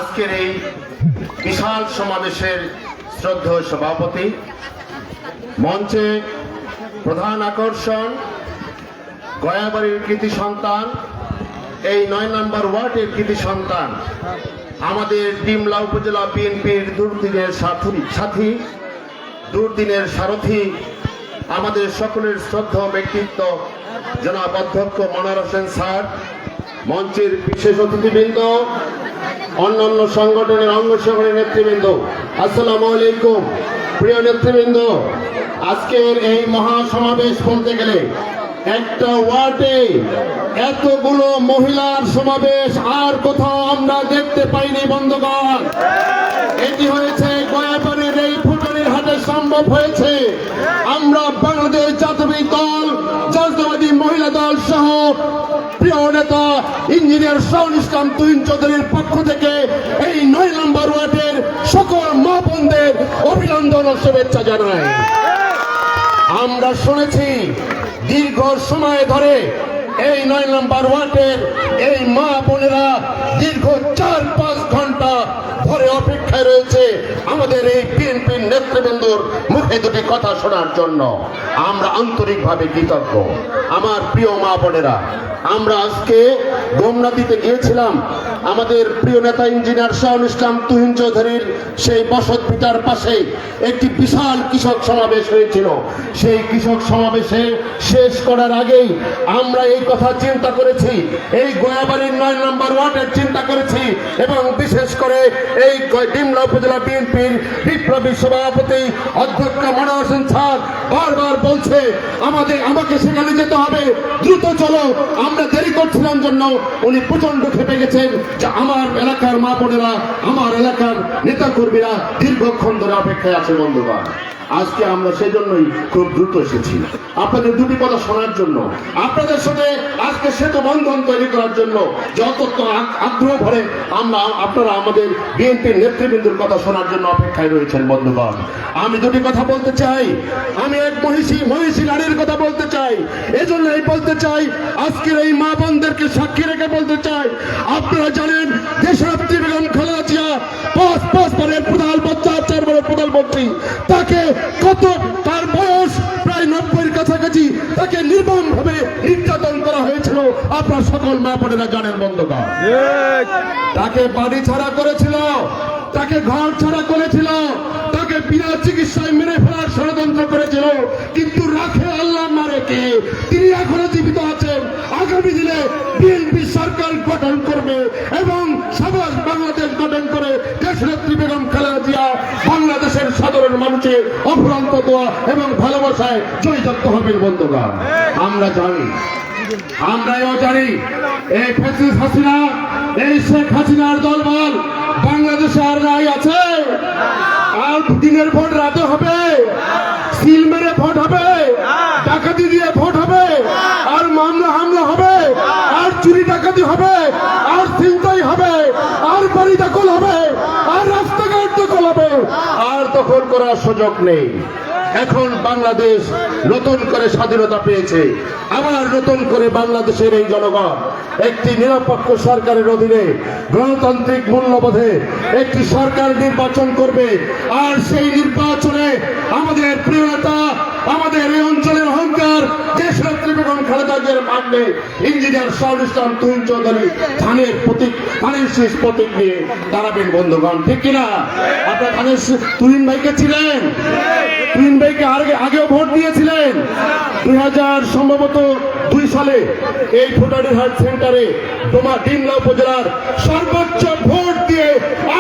আজকের এই বিশাল সমাবেশের শ্রদ্ধেয় সভাপতি, মঞ্চে প্রধান আকর্ষণ গয়াবাড়ির কৃতি সন্তান, এই ৯ নম্বর ওয়ার্ডের কৃতি সন্তান, আমাদের ডিমলা উপজেলা বিএনপির দুর্দিনের সাথী, দুর্দিনের সারথী, আমাদের সকলের শ্রদ্ধেয় ব্যক্তিত্ব জনাব অধ্যক্ষ মনোয়ার হোসেন স্যার, মঞ্চের বিশেষ অতিথিবৃন্দ, অন্যান্য সংগঠনের অঙ্গ সংগঠনের নেতৃবৃন্দ, আসসালামু আলাইকুম। প্রিয় নেতৃবৃন্দ, আজকের এই মহাসমাবেশ বলতে গেলে একটা ওয়ার্ডে এতগুলো মহিলার সমাবেশ আর কোথাও আমরা দেখতে পাইনি বন্ধুগণ। এটি হয়েছে গয়াবাড়ির এই ফুটানির হাটে সম্ভব হয়েছে। আমরা বাংলাদেশ জাতীয় দল, জাতীয়তাবাদী মহিলা দল সহ প্রিয় নেতা ইঞ্জিনিয়ার শাহুল ইসলাম তুহিন চৌধুরীর পক্ষ থেকে এই ৯ নম্বর ওয়ার্ডের সকল মা বোনদের অভিনন্দন ও শুভেচ্ছা জানাই। আমরা শুনেছি দীর্ঘ সময় ধরে এই ৯ নম্বর ওয়ার্ডের এই মা বোনেরা দীর্ঘ ৪-৫ ঘন্টা ধরে অপেক্ষায় রয়েছে আমাদের এই বিএনপির নেতৃবৃন্দর মুখে দুটি কথা শোনার জন্য। আমরা আন্তরিকভাবে কৃতজ্ঞ। আমার প্রিয় মা বোনেরা, আমরা আজকে গোমনাদিতে গিয়েছিলাম আমাদের প্রিয় নেতা ইঞ্জিনিয়ার শাহুল ইসলাম তুহিন চৌধুরীর সেই বসত ভিটার পাশে একটি বিশাল কৃষক সমাবেশ হয়েছিল। সেই কৃষক সমাবেশে শেষ করার আগেই আমরা এই কথা চিন্তা করেছি, এই গয়াবাড়ির ৯ নম্বর ওয়ার্ডের চিন্তা করেছি, এবং বিশেষ করে এই ডিমলা উপজেলা বিএনপির বিপ্লবী সভাপতি অধ্যক্ষ মনোয়ার হোসেন স্যার বারবার বলছে আমাকে সেখানে যেতে হবে, দ্রুত চলো। আমরা দেরি করছিলাম জন্য উনি প্রচন্ড খেপে গেছেন যে আমার এলাকার মা বোনেরা, আমার এলাকার নেতা কর্মীরা দীর্ঘক্ষণ ধরে অপেক্ষায় আছে বন্ধুগণ। আজকে আমরা সেজন্যই খুব দ্রুত এসেছি আপনাদের দুটি কথা শোনার জন্য, আপনাদের সাথে আজকে সেতু বন্ধন তৈরি করার জন্য। যত আগ্রহ ভরে আপনারা আমাদের বিএনপির নেতৃবৃন্দের কথা শোনার জন্য অপেক্ষায় রয়েছেন বন্ধুগণ। আমি দুটি কথা বলতে চাই। আমি এক মহিষী নারীর কথা বলতে চাই। এজন্যই বলতে চাই, আজকের এই মা বোনদেরকে সাক্ষী রেখে বলতে চাই, আপনারা জানেন দেশনেত্রী বেগম খালেদা জিয়া ৫ বারের প্রধানমন্ত্রী, তাকে তার বয়স প্রায় ৯০-এর কাছাকাছি, তাকে নির্মম ভাবে নির্যাতন করা হয়েছিল। আপনার সকল মা বোনেরা জানেন বন্ধুগণ। তাকে বাড়ি ছাড়া করেছিল, তাকে ঘর ছাড়া করেছিল, তাকে বিনা চিকিৎসায় মেরে ফেলার ষড়যন্ত্র করেছিল। কিন্তু রাখে আল্লাহ, মারে কে? তিনি এখনো জীবিত আছেন। আগামী দিনে বিএনপি সরকার গঠন করবে এবং সমাজ বাংলাদেশ গঠন করে দেশনেত্রী বেগম খালেদা জিয়া বাংলাদেশের সাধারণ মানুষের অফুরন্ত দোয়া এবং ভালোবাসায় জয়যুক্ত হবেন বন্ধুগণ। আমরা জানি, আমরাও জানি, এই ফ্যাসিস্ট হাসিনা, এই শেখ হাসিনার দলবল বাংলাদেশে আর নাই আছে। আর দিনের ভোট রাতে হবে, সিল মেরে ভোট হবে, ডাকাতি দিয়ে ভোট হবে, আর মামলা হামলা হবে, আর চুরি ডাকাতি হবে, আর ছিনতাই হবে, আর বাড়ি দখল হবে, আর রাস্তাঘাট দখল হবে, আর দখল করার সুযোগ নেই। এখন বাংলাদেশ নতুন করে স্বাধীনতা পেয়েছে। আবার নতুন করে বাংলাদেশের এই জনগণ একটি নিরপেক্ষ সরকারের অধীনে গণতান্ত্রিক মূল্যবোধে একটি সরকার নির্বাচন করবে। আর সেই নির্বাচনে আমাদের প্রিয় নেতা, আমাদের এই অঞ্চলের অহংকার দেশনেত্রী বেগম খালেদা জিয়ার ভাগ্নে ইঞ্জিনিয়ার শাহুল ইসলাম তুহিন চৌধুরী ধানের শীষ প্রতীক নিয়ে দাঁড়াবেন বন্ধুগণ। ঠিক কিনা? আপনার ধানের তুহিন ভাইকে ছিলেন, তুহিন ভাইকে আগেও ভোট দিয়েছিলেন। 2002 সালে এই ফুটানির হাট সেন্টারে ডিমলা উপজেলার সর্বোচ্চ ভোট দিয়ে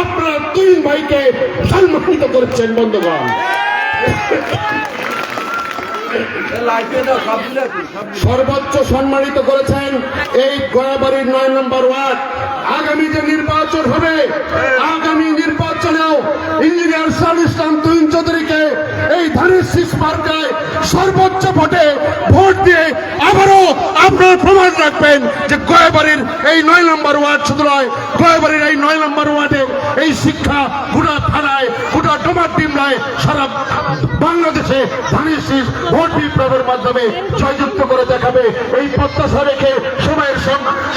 আপনারা তুহিন ভাইকে সম্মানিত করেছেন বন্ধুগণ। সর্বোচ্চ সম্মানিত করেছেন এই গয়াবাড়ির ৯ নম্বর ওয়ার্ড। আগামী যে নির্বাচন হবে, আগামী নির্বাচনেও ইঞ্জিনিয়ার শাহুল ইসলাম তুহিন চৌধুরীকে এই ধানের শীষ মার্কায় সর্বোচ্চ ভোটে ভোট দিয়ে আবারও আপনারা প্রমাণ রাখবেন যে গয়াবাড়ির এই ৯ নম্বর ওয়ার্ড শুধু নয়, গয়াবাড়ির এই ৯ নম্বর ওয়ার্ডে এই শিক্ষা গোটা থানায়, গোটা আমরা ডোমার ডিমরায় সারা বাংলাদেশে ধানের শীষ ভোট বিপ্লবের মাধ্যমে জয়যুক্ত করে দেখাবে। এই প্রত্যাশা রেখে সময়ের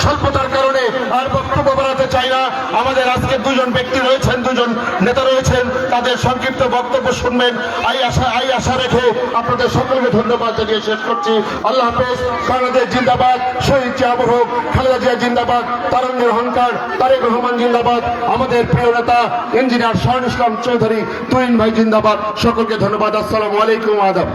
স্বল্পতার কারণে আর বক্তব্য বাড়াতে চাই না। আমাদের আজকে দুজন ব্যক্তি রয়েছেন, দুজন নেতা রয়েছেন, তাদের সংক্ষিপ্ত বক্তব্য শুনবেন। এই আশা রেখে আপনাদের সকলকে ধন্যবাদ জানিয়ে শেষ করছি। আল্লাহ হাফেজ। বাংলাদেশ জিন্দাবাদ, শহীদ জিয়া অমর হোক, খালেদা জিয়া জিন্দাবাদ, তারুণ্যের অহংকার তারেক রহমান জিন্দাবাদ, আমাদের প্রিয় নেতা ইঞ্জিনিয়ার শাহরুল ইসলাম চৌধুরী তুহিন ভাই জিন্দাবাদ। সকলকে ধন্যবাদ। আসসালামু আলাইকুম। আদাব।